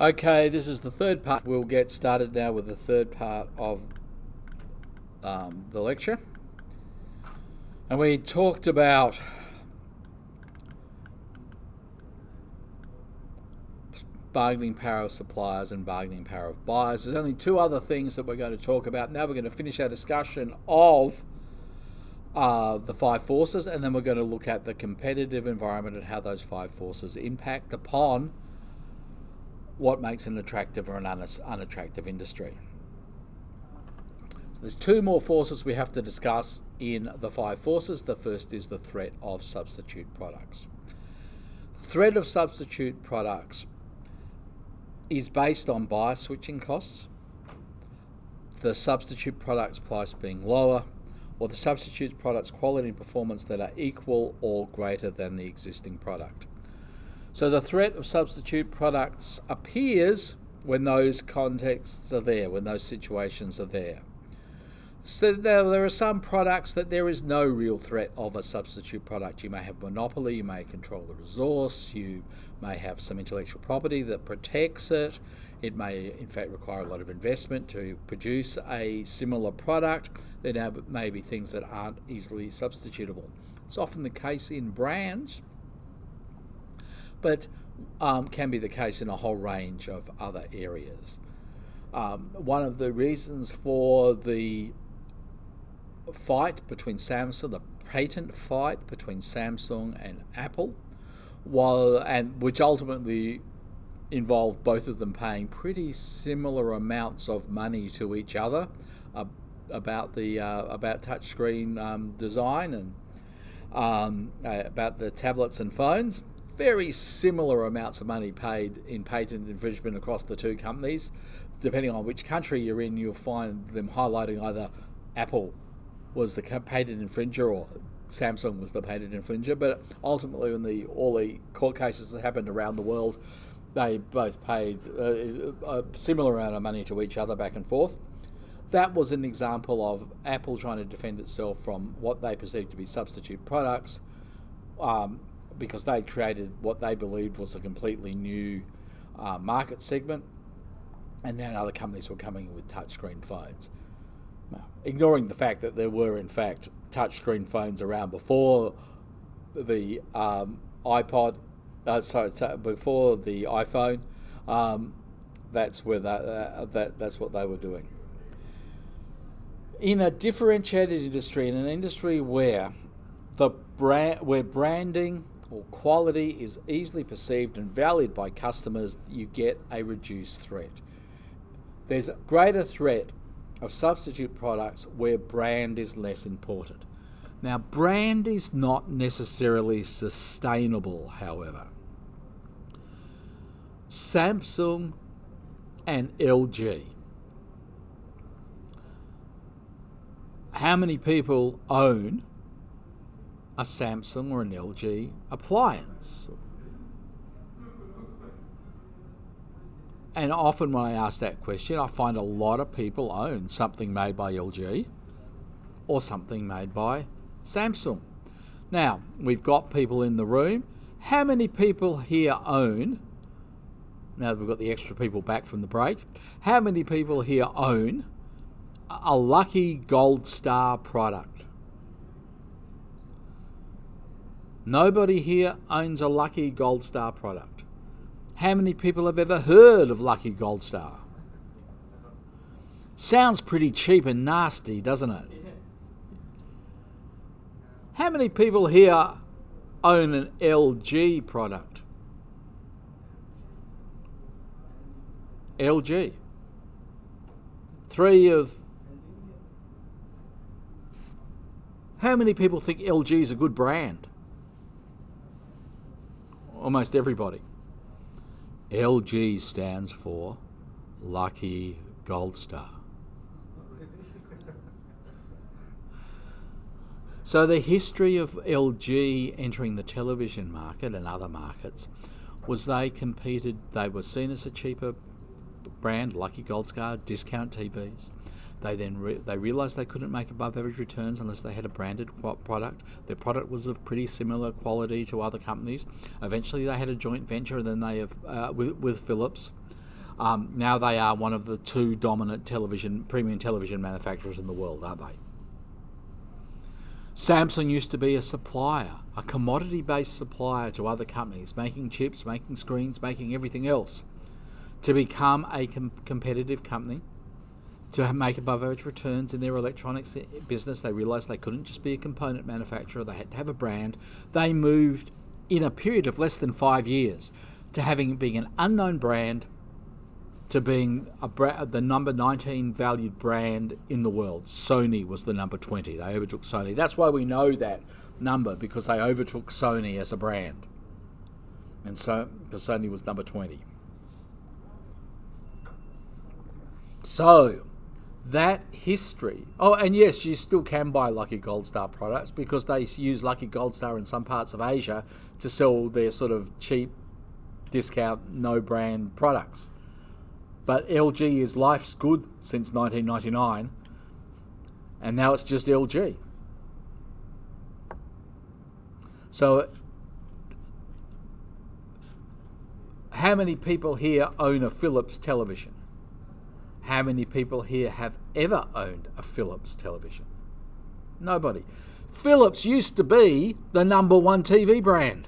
Okay, this is the third part. We'll get started now with the third part of the lecture. And we talked about bargaining power of suppliers and bargaining power of buyers. There's only two other things that we're going to talk about. Now we're going to finish our discussion of the five forces, and then we're going to look at the competitive environment and how those five forces impact upon what makes an attractive or an unattractive industry. So there's two more forces we have to discuss in the five forces. The first is the threat of substitute products. Threat of substitute products is based on buyer switching costs, the substitute product's price being lower, or the substitute product's quality and performance that are equal or greater than the existing product. So the threat of substitute products appears when those contexts are there, when those situations are there. So there are some products that there is no real threat of a substitute product. You may have monopoly, you may control the resource, you may have some intellectual property that protects it. It may in fact require a lot of investment to produce a similar product. There may be things that aren't easily substitutable. It's often the case in brands, but can be the case in a whole range of other areas. One of the reasons for the fight between Samsung, the patent fight between Samsung and Apple, which ultimately involved both of them paying pretty similar amounts of money to each other about touchscreen design and about the tablets and phones. Very similar amounts of money paid in patent infringement across the two companies. Depending on which country you're in, you'll find them highlighting either Apple was the patent infringer or Samsung was the patent infringer. But ultimately, in all the court cases that happened around the world, they both paid a similar amount of money to each other back and forth. That was an example of Apple trying to defend itself from what they perceived to be substitute products, because they created what they believed was a completely new market segment, and then other companies were coming in with touchscreen phones. Now, ignoring the fact that there were in fact touchscreen phones around before the before the iPhone, that's what they were doing. In a differentiated industry, in an industry where branding or quality is easily perceived and valued by customers, you get a reduced threat. There's a greater threat of substitute products where brand is less important. Now, brand is not necessarily sustainable, however. Samsung and LG. How many people own a Samsung or an LG appliance? And often when I ask that question, I find a lot of people own something made by LG or something made by Samsung. Now, we've got people in the room. How many people here own, now that we've got the extra people back from the break, how many people here own a Lucky Gold Star product? Nobody here owns a Lucky Gold Star product. How many people have ever heard of Lucky Gold Star? Sounds pretty cheap and nasty, doesn't it? How many people here own an LG product? LG. How many people think LG is a good brand? Almost everybody. LG stands for Lucky Gold Star. So the history of LG entering the television market and other markets was they were seen as a cheaper brand, Lucky Gold Star, discount TVs. They realised they couldn't make above average returns unless they had a branded product. Their product was of pretty similar quality to other companies. Eventually they had a joint venture, and then they have with Philips. Now they are one of the two dominant premium television manufacturers in the world, aren't they? Samsung used to be a supplier, a commodity-based supplier to other companies, making chips, making screens, making everything else. To become a competitive company, to make above average returns in their electronics business, they realised they couldn't just be a component manufacturer, they had to have a brand. They moved in a period of less than 5 years to being an unknown brand to being the number 19 valued brand in the world. Sony was the number 20. They overtook Sony. That's why we know that number, because they overtook Sony as a brand. And so, because Sony was number 20. So, that history. Oh, and yes, you still can buy Lucky Gold Star products because they use Lucky Gold Star in some parts of Asia to sell their sort of cheap, discount, no brand products. But LG is life's good since 1999, and now it's just LG. So, how many people here own a Philips television? How many people here have ever owned a Philips television? Nobody. Philips used to be the number one TV brand.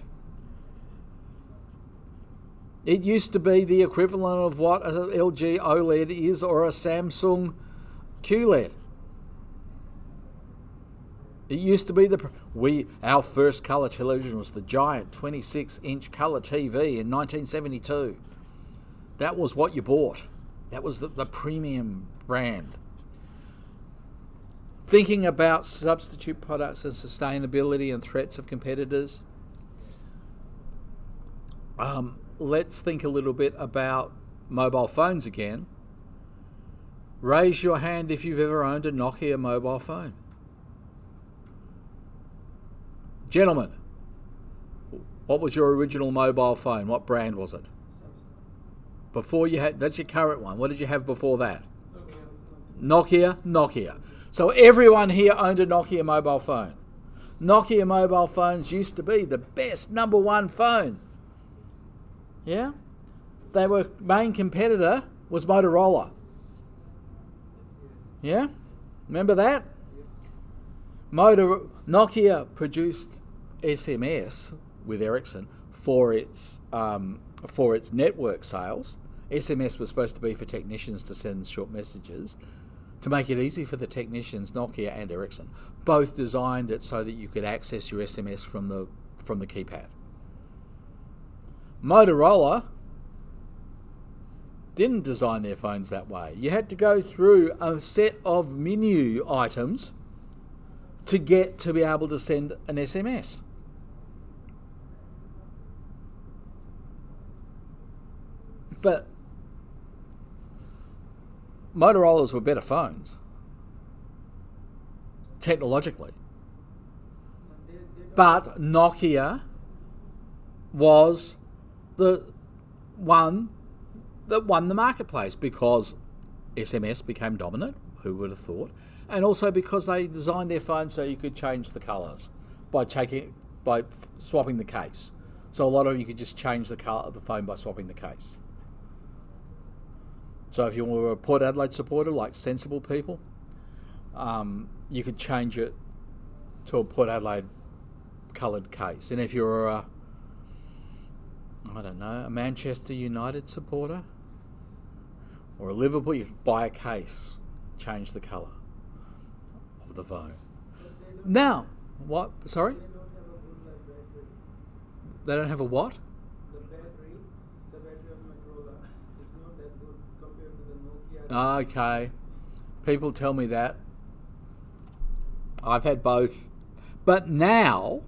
It used to be the equivalent of what an LG OLED is or a Samsung QLED. It used to be our first colour television was the giant 26-inch colour TV in 1972. That was what you bought. That was the premium brand. Thinking about substitute products and sustainability and threats of competitors, let's think a little bit about mobile phones again. Raise your hand if you've ever owned a Nokia mobile phone. Gentlemen, what was your original mobile phone? What brand was it? Before you had, that's your current one. What did you have before that? Nokia. So everyone here owned a Nokia mobile phone. Nokia mobile phones used to be the best number one phone. Yeah? They were, main competitor was Motorola. Yeah? Remember that? Nokia produced SMS with Ericsson for its network sales. SMS was supposed to be for technicians to send short messages. To make it easy for the technicians, Nokia and Ericsson both designed it so that you could access your SMS from the keypad. Motorola didn't design their phones that way. You had to go through a set of menu items to get to be able to send an SMS. But Motorola's were better phones, technologically. But Nokia was the one that won the marketplace because SMS became dominant, who would have thought, and also because they designed their phone so you could change the colours by swapping the case. So a lot of you could just change the colour of the phone by swapping the case. So if you were a Port Adelaide supporter, like sensible people, you could change it to a Port Adelaide coloured case. And if you're a Manchester United supporter or a Liverpool, you could buy a case, change the colour of the phone. Now, what? Sorry? They don't have a what? The battery of Motorola is not that good compared to the Nokia. Okay. People tell me that. I've had both. But now,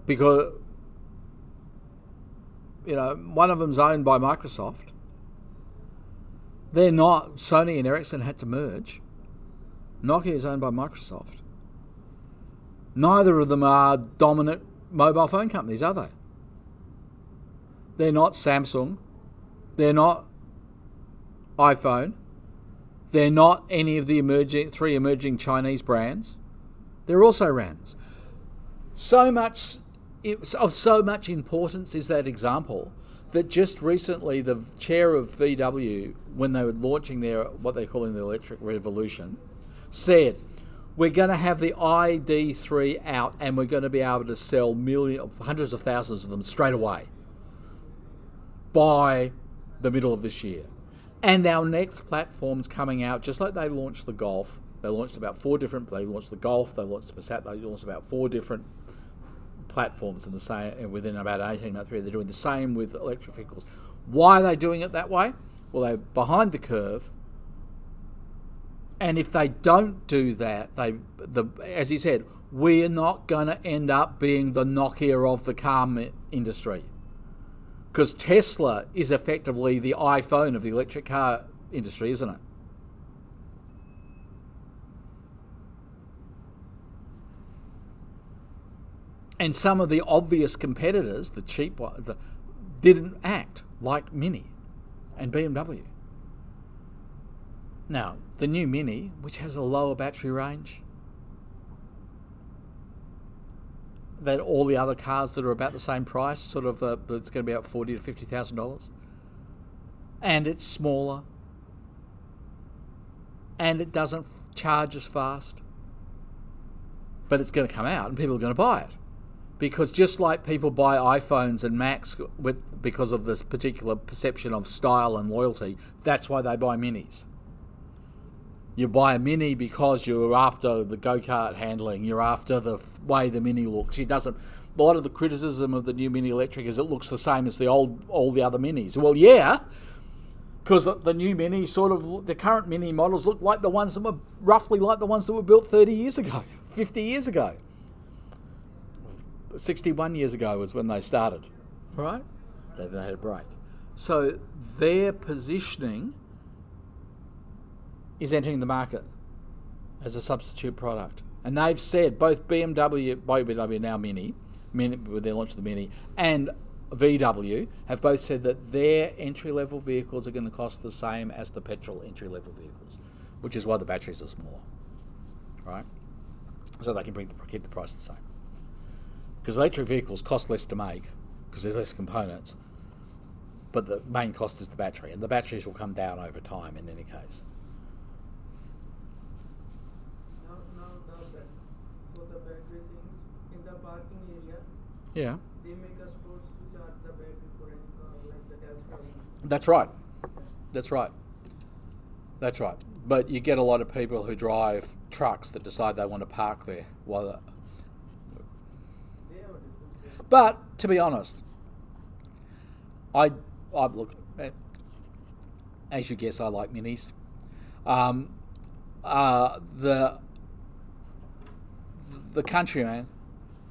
because, one of them's owned by Microsoft, they're not, Sony and Ericsson had to merge. Nokia is owned by Microsoft. Neither of them are dominant mobile phone companies, are they? They're not Samsung. They're not iPhone. They're not any of the three emerging Chinese brands. They're also RANs. So much importance is that example that just recently the chair of VW, when they were launching their what they're calling the electric revolution, said, we're going to have the ID3 out and we're going to be able to sell hundreds of thousands of them straight away by the middle of this year. And our next platform's coming out, just like they launched the Golf. They launched about they launched the Golf, they launched the Passat, they launched about 4 different platforms in the same within about an 18-month period. They're doing the same with electric vehicles. Why are they doing it that way? Well, they're behind the curve. And if they don't do that, as he said, we're not going to end up being the Nokia of the car industry. Because Tesla is effectively the iPhone of the electric car industry, isn't it? And some of the obvious competitors, the cheap ones, didn't act like Mini and BMW. Now, the new Mini, which has a lower battery range than all the other cars that are about the same price, it's going to be about $40,000 to $50,000, and it's smaller, and it doesn't charge as fast, but it's going to come out and people are going to buy it. Because just like people buy iPhones and Macs because of this particular perception of style and loyalty, that's why they buy Minis. You buy a Mini because you're after the go-kart handling, you're after the way the Mini looks. A lot of the criticism of the new Mini Electric is it looks the same as all the other Minis. Well, yeah, because the new Mini the current Mini models look like the ones that were roughly like the ones that were built 30 years ago, 50 years ago. 61 years ago was when they started, right? They had a break. So their positioning is entering the market as a substitute product. And they've said, both BMW now Mini, with their launch of the Mini, and VW have both said that their entry-level vehicles are going to cost the same as the petrol entry-level vehicles, which is why the batteries are smaller, right? So they can keep the price the same. Because electric vehicles cost less to make because there's less components, but the main cost is the battery, and the batteries will come down over time in any case. For the battery things, in the parking area, yeah, they make us forced to charge the battery for any car, like the Tesla. That's right. That's right. That's right. But you get a lot of people who drive trucks that decide they want to park there while. But to be honest, I look, as you guess, I like Minis. The Countryman,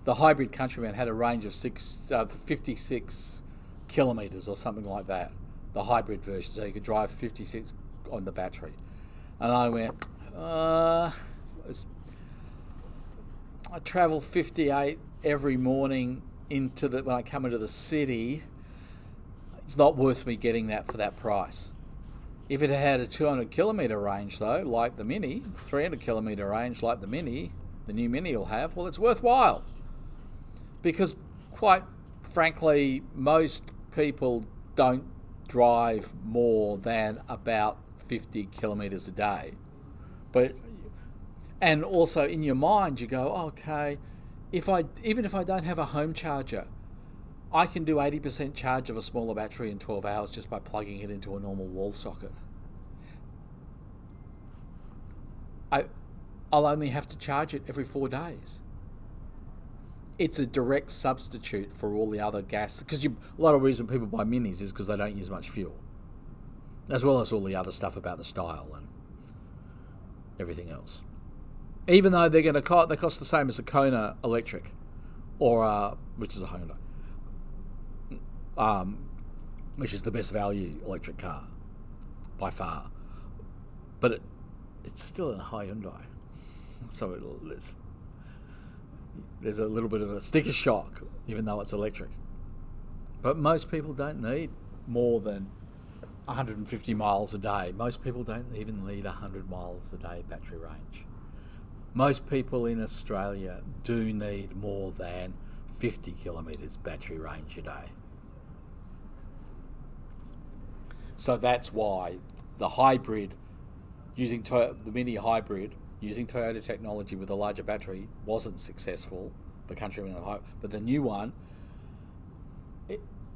the hybrid Countryman, had a range of 56 kilometres or something like that. The hybrid version, so you could drive 56 on the battery. And I went, I travel 58 every morning when I come into the city. It's not worth me getting that for that price. If it had a 200 kilometre range though, like the Mini, 300 kilometre range like the Mini, the new Mini will have, well, it's worthwhile. Because quite frankly, most people don't drive more than about 50 kilometres a day. And also in your mind you go, okay, even if I don't have a home charger, I can do 80% charge of a smaller battery in 12 hours just by plugging it into a normal wall socket. I'll only have to charge it every 4 days. It's a direct substitute for all the other gas, because a lot of the reason people buy Minis is because they don't use much fuel, as well as all the other stuff about the style and everything else. Even though they cost the same as a Kona electric, or which is a Honda, which is the best value electric car by far, but it's still in a Hyundai, so there's a little bit of a sticker shock, even though it's electric. But most people don't need more than 150 miles a day. Most people don't even need 100 miles a day battery range. Most people in Australia do need more than 50 kilometres battery range a day. So that's why the hybrid, the Mini hybrid, using Toyota technology with a larger battery wasn't successful. The Countryman, but the new one,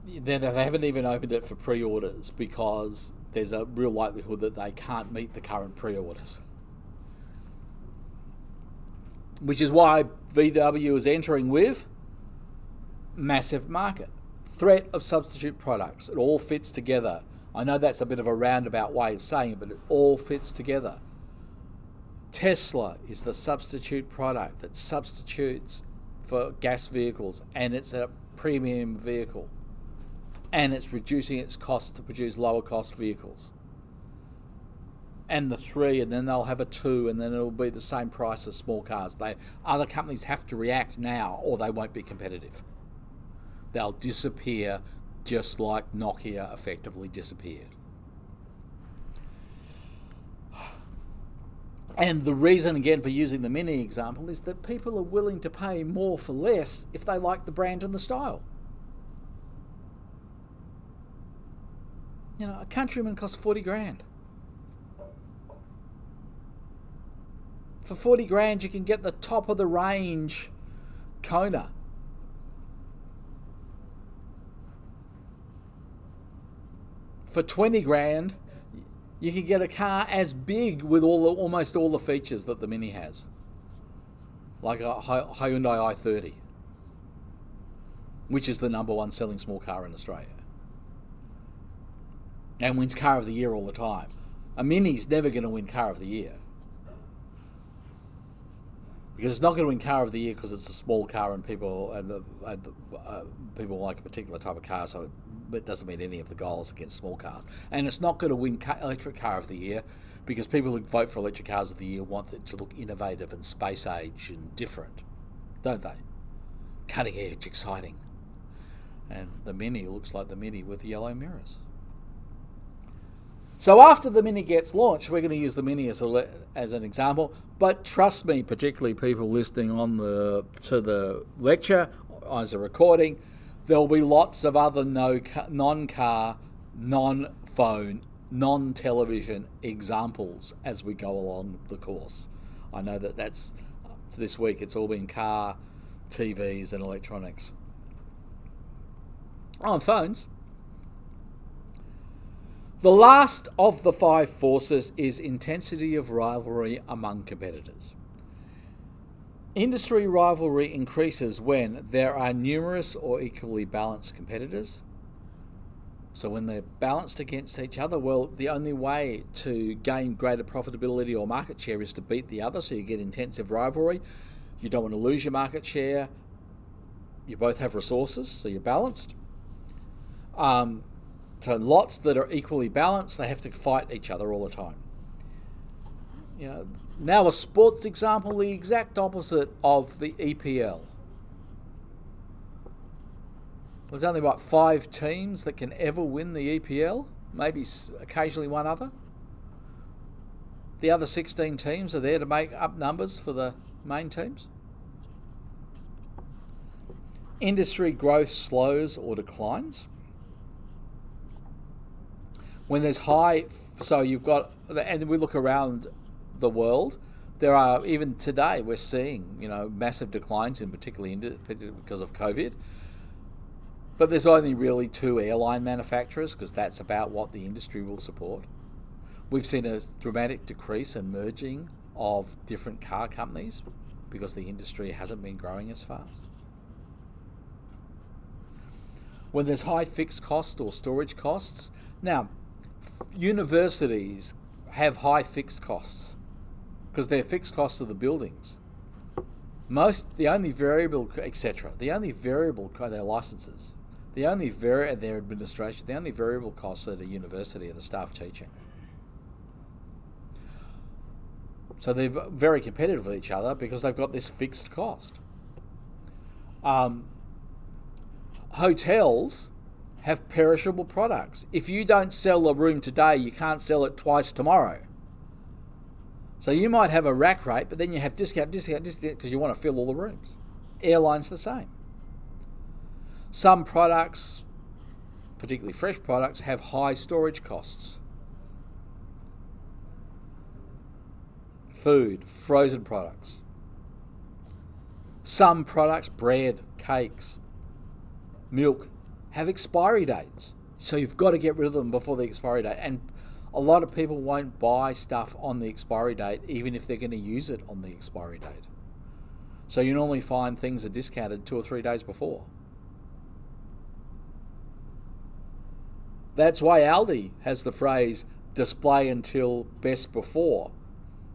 they haven't even opened it for pre-orders because there's a real likelihood that they can't meet the current pre-orders. Which is why VW is entering with massive market. Threat of substitute products. It all fits together. I know that's a bit of a roundabout way of saying it, but it all fits together. Tesla is the substitute product that substitutes for gas vehicles, and it's a premium vehicle. And it's reducing its cost to produce lower cost vehicles. And the 3, and then they'll have a 2, and then it'll be the same price as small cars. Other companies have to react now, or they won't be competitive. They'll disappear just like Nokia effectively disappeared. And the reason, again, for using the Mini example is that people are willing to pay more for less if they like the brand and the style. You know, a Countryman costs 40 grand. For 40 grand, you can get the top of the range Kona. For 20 grand, you can get a car as big with almost all the features that the Mini has. Like a Hyundai i30, which is the #1 selling small car in Australia. And wins Car of the Year all the time. A Mini's never going to win Car of the Year. Because it's not going to win Car of the Year because it's a small car and people people like a particular type of car, so it doesn't meet any of the goals against small cars. And it's not going to win Electric Car of the Year because people who vote for Electric Cars of the Year want it to look innovative and space age and different, don't they? Cutting edge, exciting. And the Mini looks like the Mini with yellow mirrors. So after the Mini gets launched, we're going to use the Mini as an example. But trust me, particularly people listening to the lecture as a recording, there'll be lots of other non-car, non-phone, non-television examples as we go along the course. I know that's this week. It's all been car, TVs, and electronics. On phones. The last of the 5 forces is intensity of rivalry among competitors. Industry rivalry increases when there are numerous or equally balanced competitors. So when they're balanced against each other, well, the only way to gain greater profitability or market share is to beat the other, so you get intensive rivalry. You don't want to lose your market share. You both have resources, so you're balanced. So lots that are equally balanced, they have to fight each other all the time. You know, now a sports example, the exact opposite of the EPL. There's only about 5 teams that can ever win the EPL, maybe occasionally one other. The other 16 teams are there to make up numbers for the main teams. Industry growth slows or declines. When there's so you've got, and we look around the world, there are, even today, we're seeing, massive declines, in particularly because of COVID. But there's only really 2 airline manufacturers, because that's about what the industry will support. We've seen a dramatic decrease and merging of different car companies because the industry hasn't been growing as fast. When there's high fixed cost or storage costs, now, universities have high fixed costs because they're fixed costs of the buildings. The only variable, etc. The only variable are their licenses. Their administration. The only variable costs at a university are the staff teaching. So they're very competitive with each other because they've got this fixed cost. Hotels have perishable products. If you don't sell a room today, you can't sell it twice tomorrow. So you might have a rack rate, but then you have discount because you want to fill all the rooms. Airlines the same. Some products particularly fresh products, have high storage costs. Food, frozen products. Some products, bread, cakes, milk, have expiry dates. So you've got to get rid of them before the expiry date. And a lot of people won't buy stuff on the expiry date, even if they're going to use it on the expiry date. So you normally find things are discounted 2 or 3 days before. That's why Aldi has the phrase display until best before,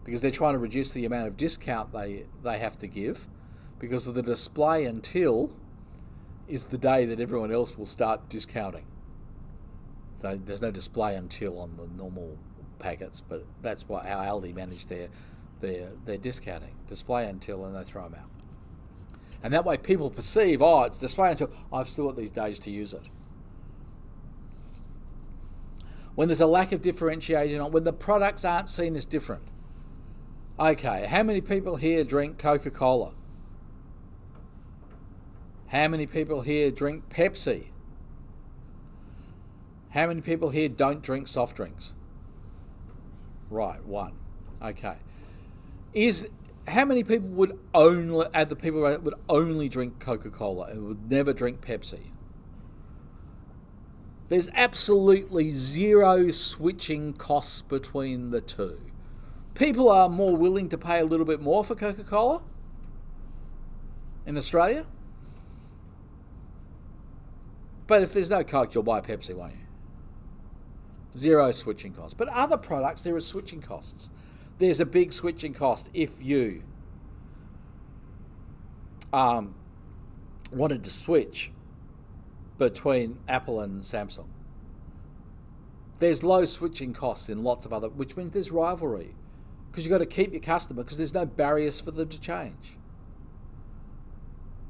because they're trying to reduce the amount of discount they have to give, because of the display until is the day that everyone else will start discounting. There's no display until on the normal packets, but that's why how Aldi manage their discounting. Display until, and they throw them out. And that way people perceive, it's display until, I've still got these days to use it. When there's a lack of differentiation, when the products aren't seen as different. Okay, how many people here drink Coca-Cola? How many people here drink Pepsi? How many people here don't drink soft drinks? Right, 1. Okay. How many people would only drink Coca-Cola and would never drink Pepsi? There's absolutely zero switching costs between the two. People are more willing to pay a little bit more for Coca-Cola in Australia. But if there's no Coke, you'll buy Pepsi, won't you? Zero switching costs. But other products, there are switching costs. There's a big switching cost if you wanted to switch between Apple and Samsung. There's low switching costs in lots of other, which means there's rivalry, because you've got to keep your customer, because there's no barriers for them to change.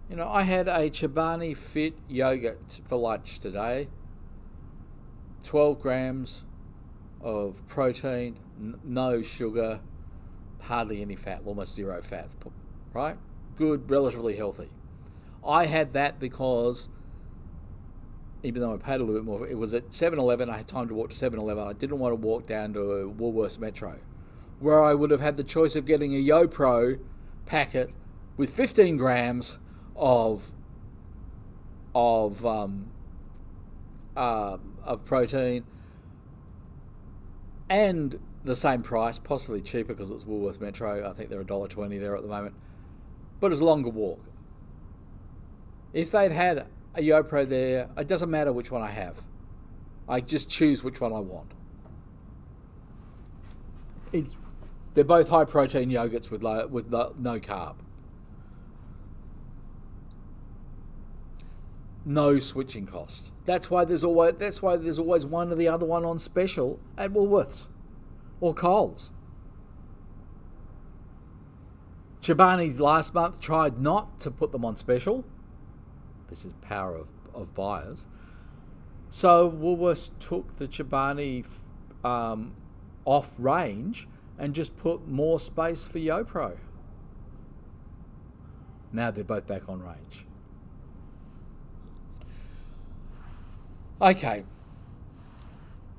You know, I had a Chobani Fit yogurt for lunch today. 12 grams of protein, no sugar, hardly any fat, almost zero fat, right? Good, relatively healthy. I had that because, even though I paid a little bit more, it was at 7-Eleven, I had time to walk to 7-Eleven, I didn't want to walk down to a Woolworths Metro, where I would have had the choice of getting a YoPro packet with 15 grams of protein and the same price, possibly cheaper because it's Woolworths Metro. I think they're $1.20 there at the moment, but it's a longer walk. If they'd had a YoPro there, it doesn't matter which one I have. I just choose which one I want. They're both high protein yogurts with no carb. No switching cost. That's why there's always one or the other one on special at Woolworths or Coles. Chobani's last month tried not to put them on special. This is power of buyers. So Woolworths took the Chobani off range and just put more space for YoPro. Now they're both back on range. Okay.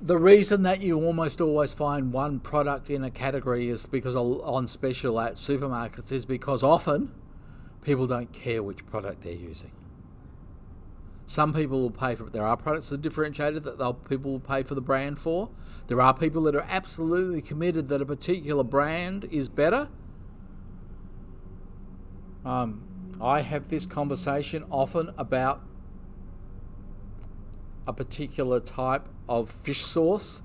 The reason that you almost always find one product in a category is because on special at supermarkets is because often people don't care which product they're using. Some people will pay for it. There are products that are differentiated that people will pay for the brand for. There are people that are absolutely committed that a particular brand is better. I have this conversation often about a particular type of fish sauce,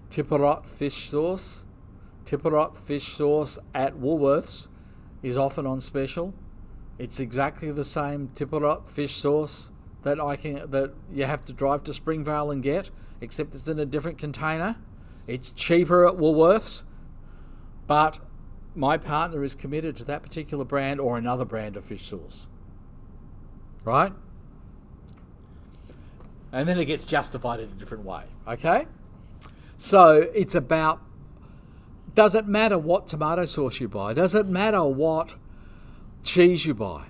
Tipperot fish sauce. Tipperot fish sauce at Woolworths is often on special. It's exactly the same Tipperot fish sauce that you have to drive to Springvale and get, except it's in a different container. It's cheaper at Woolworths, but my partner is committed to that particular brand or another brand of fish sauce. Right? And then it gets justified in a different way. Okay? So it's about, doesn't matter what tomato sauce you buy, doesn't matter what cheese you buy.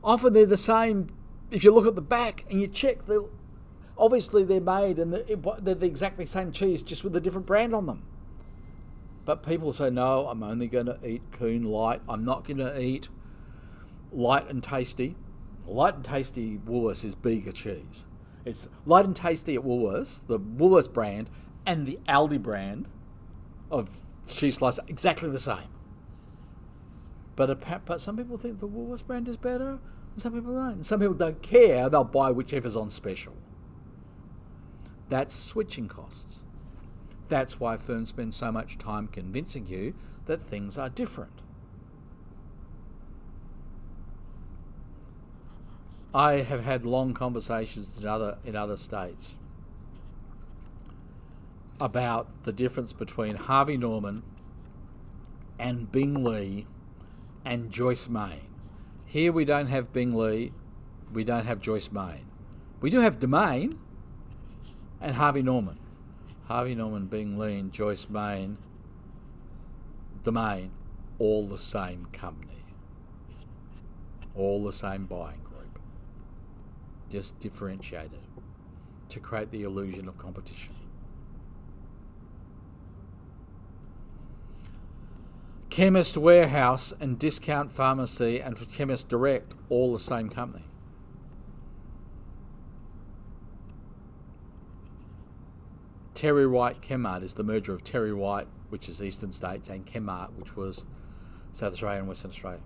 Often they're the same. If you look at the back and you check Obviously, they're made and they're the exactly same cheese, just with a different brand on them. But people say, no, I'm only going to eat Coon Light. I'm not going to eat Light and Tasty. Light and Tasty Woolworths is bigger cheese. It's Light and Tasty at Woolworths, the Woolworths brand, and the Aldi brand of cheese slice are exactly the same. But some people think the Woolworths brand is better, and some people don't. And some people don't care. They'll buy whichever's on special. That's switching costs. That's why firms spend so much time convincing you that things are different. I have had long conversations in other states about the difference between Harvey Norman and Bing Lee and Joyce Main. Here we don't have Bing Lee, we don't have Joyce Main. We do have Domain and Harvey Norman. Harvey Norman, Bing Lee, and Joyce Main, Domain, all the same company. All the same buying group. Just differentiated to create the illusion of competition. Chemist Warehouse and Discount Pharmacy and Chemist Direct, all the same company. Terry White Chemmart is the merger of Terry White, which is Eastern States, and Chemmart, which was South Australia and Western Australia.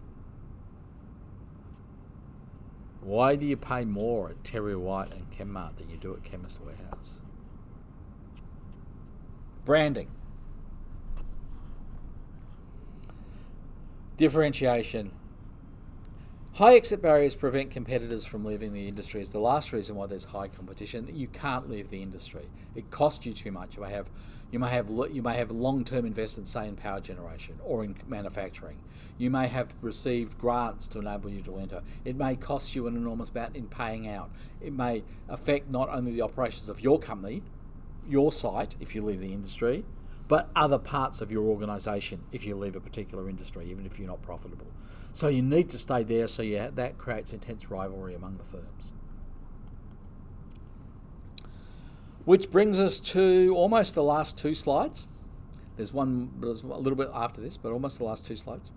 Why do you pay more at Terry White and Chemmart than you do at Chemist Warehouse? Branding. Differentiation. High exit barriers prevent competitors from leaving the industry. Is the last reason why there's high competition. You can't leave the industry. It costs you too much. You may have long-term investments, say in power generation or in manufacturing. You may have received grants to enable you to enter. It may cost you an enormous amount in paying out. It may affect not only the operations of your company, your site, if you leave the industry, but other parts of your organisation if you leave a particular industry, even if you're not profitable. So you need to stay there, so that creates intense rivalry among the firms. Which brings us to almost the last two slides. There's a little bit after this, but almost the last two slides.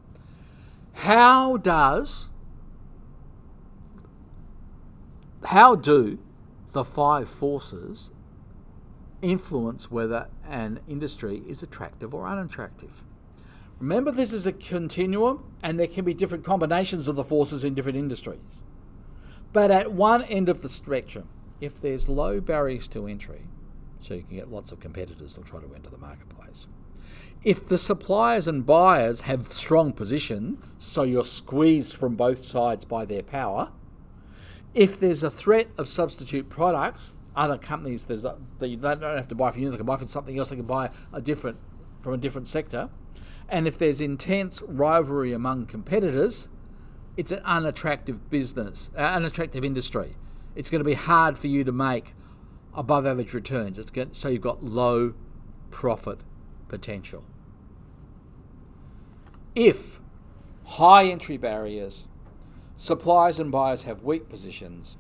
How do the five forces influence whether an industry is attractive or unattractive? Remember, this is a continuum and there can be different combinations of the forces in different industries. But at one end of the spectrum, if there's low barriers to entry, so you can get lots of competitors who'll try to enter the marketplace. If the suppliers and buyers have strong position, so you're squeezed from both sides by their power, if there's a threat of substitute products, other companies that you don't have to buy from you, they can buy from something else, they can buy from a different sector. And if there's intense rivalry among competitors, it's an unattractive industry. It's going to be hard for you to make above average returns. So you've got low profit potential. If high entry barriers, suppliers and buyers have weak positions,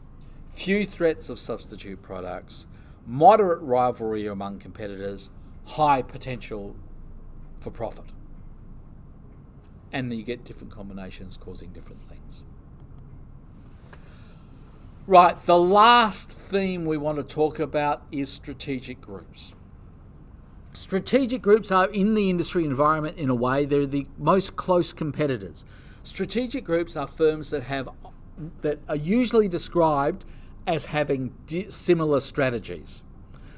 few threats of substitute products, moderate rivalry among competitors, high potential for profit. And then you get different combinations causing different things. Right, the last theme we want to talk about is strategic groups. Strategic groups are in the industry environment in a way. They're the most close competitors. Strategic groups are firms that are usually described as having similar strategies,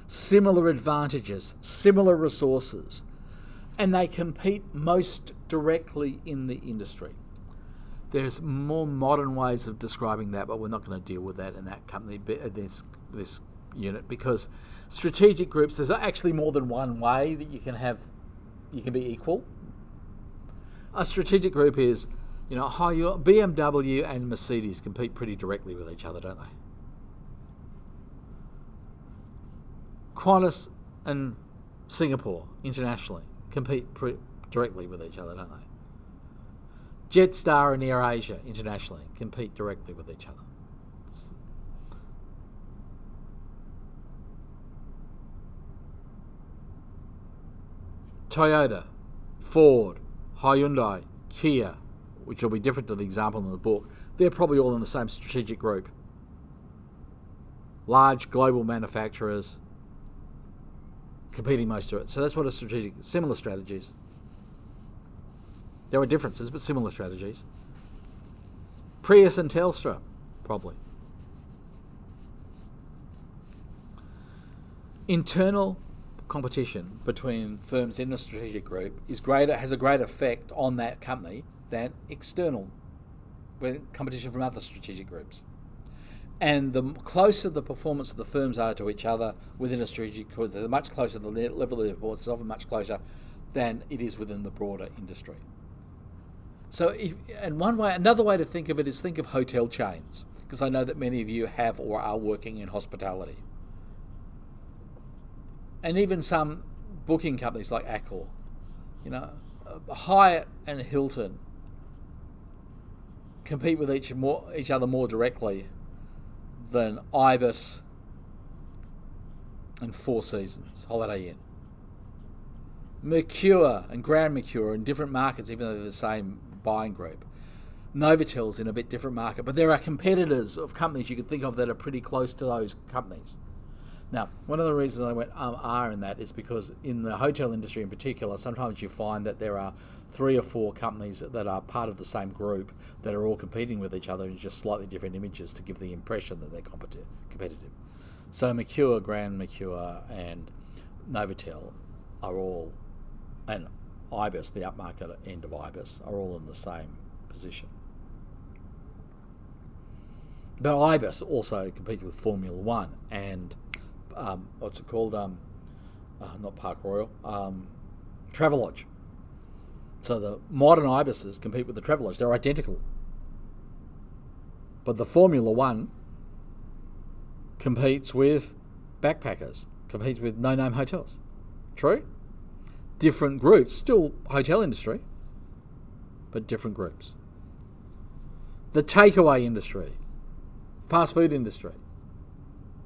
similar advantages, similar resources, and they compete most directly in the industry. There's more modern ways of describing that, but we're not going to deal with that in that company, this unit, because strategic groups, there's actually more than one way that you can be equal. A strategic group is, BMW and Mercedes compete pretty directly with each other, don't they? Qantas and Singapore internationally compete directly with each other, don't they? Jetstar and AirAsia internationally compete directly with each other. Toyota, Ford, Hyundai, Kia, which will be different to the example in the book, they're probably all in the same strategic group. Large global manufacturers competing most of it. So that's what similar strategies. There are differences, but similar strategies. Prius and Telstra, probably. Internal competition between firms in a strategic group has a greater effect on that company than external competition from other strategic groups. And the closer the performance of the firms are to each other within a strategic group, the much closer the level of the performance is often much closer than it is within the broader industry. So, another way to think of it is think of hotel chains, because I know that many of you have or are working in hospitality. And even some booking companies like Accor, Hyatt and Hilton compete with each other more directly than Ibis and Four Seasons, Holiday Inn. Mercure and Grand Mercure in different markets, even though they're the same buying group. Novatel's in a bit different market, but there are competitors of companies you could think of that are pretty close to those companies. Now, one of the reasons I went in that is because in the hotel industry in particular, sometimes you find that there are 3 or 4 companies that are part of the same group that are all competing with each other in just slightly different images to give the impression that they're competitive. So Mercure, Grand Mercure and Novotel are all, and Ibis, the upmarket end of Ibis, are all in the same position. But Ibis also competes with Formula One and what's it called? Not Park Royal, Travelodge. So the modern Ibises compete with the Travelodge. They're identical. But the Formula One competes with backpackers, competes with no-name hotels. True? Different groups, still hotel industry, but different groups. The takeaway industry, fast food industry.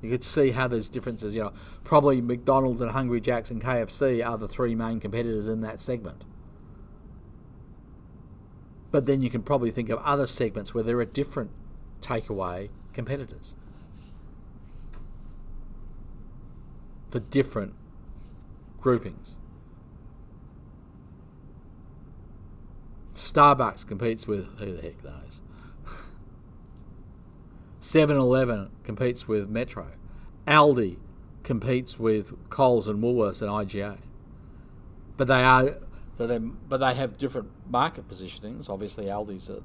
You could see how there's differences. Probably McDonald's and Hungry Jack's and KFC are the 3 main competitors in that segment. But then you can probably think of other segments where there are different takeaway competitors for different groupings. Starbucks competes with, who the heck knows? 7-Eleven competes with Metro. Aldi competes with Coles and Woolworths and IGA. But they have different market positionings. Obviously, Aldi's at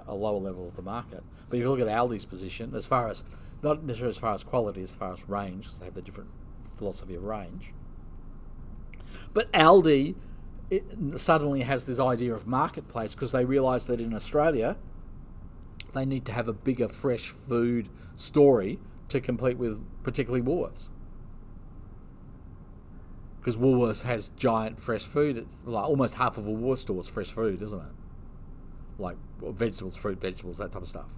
a lower level of the market. But if you look at Aldi's position, as far as not necessarily as far as quality, as far as range, because they have the different philosophy of range. But Aldi suddenly has this idea of marketplace because they realise that in Australia they need to have a bigger fresh food story to compete with particularly Woolworths. Because Woolworths has giant fresh food. It's like almost half of a Woolworths store is fresh food, isn't it? Like vegetables, fruit, vegetables, that type of stuff.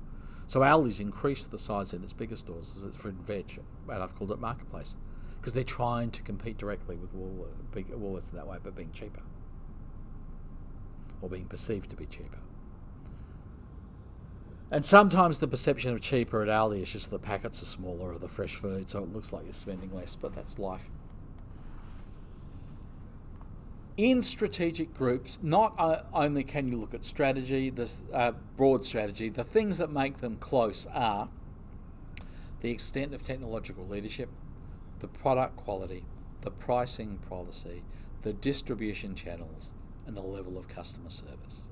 So Aldi's increased the size in its bigger stores, its fruit and veg, and I've called it marketplace. Because they're trying to compete directly with Woolworths in that way, but being cheaper. Or being perceived to be cheaper. And sometimes the perception of cheaper at Aldi is just the packets are smaller of the fresh food, so it looks like you're spending less, but that's life. In strategic groups, not only can you look at strategy, this broad strategy, the things that make them close are the extent of technological leadership, the product quality, the pricing policy, the distribution channels, and the level of customer service.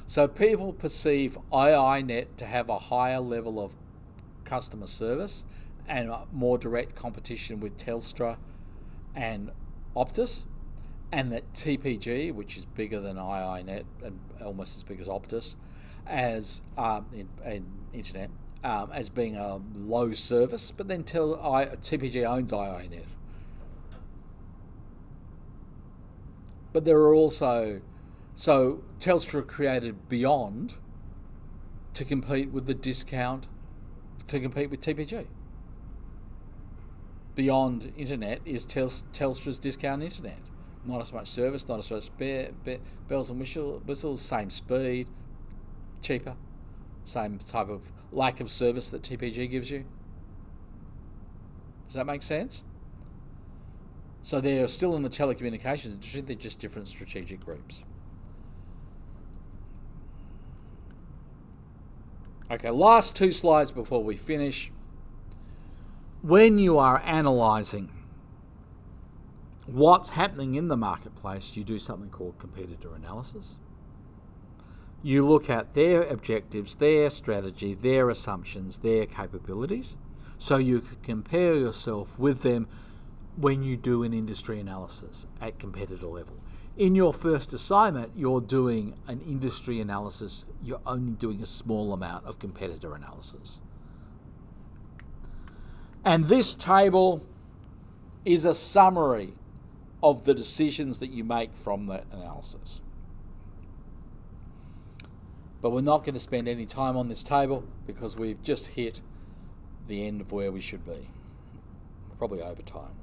So people perceive IINet to have a higher level of customer service and more direct competition with Telstra and Optus, and that TPG, which is bigger than IINet and almost as big as Optus, as in internet, as being a low service, but then TPG owns IINet. But there are also, so Telstra created Beyond to compete with the discount, to compete with TPG. beyond internet is Telstra's discount internet. Not as much service, not as much bells and whistles, same speed, cheaper, same type of lack of service that TPG gives you. Does that make sense? So they're still in the telecommunications industry, they're just different strategic groups. Okay, last two slides before we finish. When you are analysing what's happening in the marketplace, you do something called competitor analysis. You look at their objectives, their strategy, their assumptions, their capabilities, so you can compare yourself with them when you do an industry analysis at competitor level. In your first assignment, you're doing an industry analysis, you're only doing a small amount of competitor analysis. And this table is a summary of the decisions that you make from that analysis. But we're not going to spend any time on this table because we've just hit the end of where we should be. Probably over time.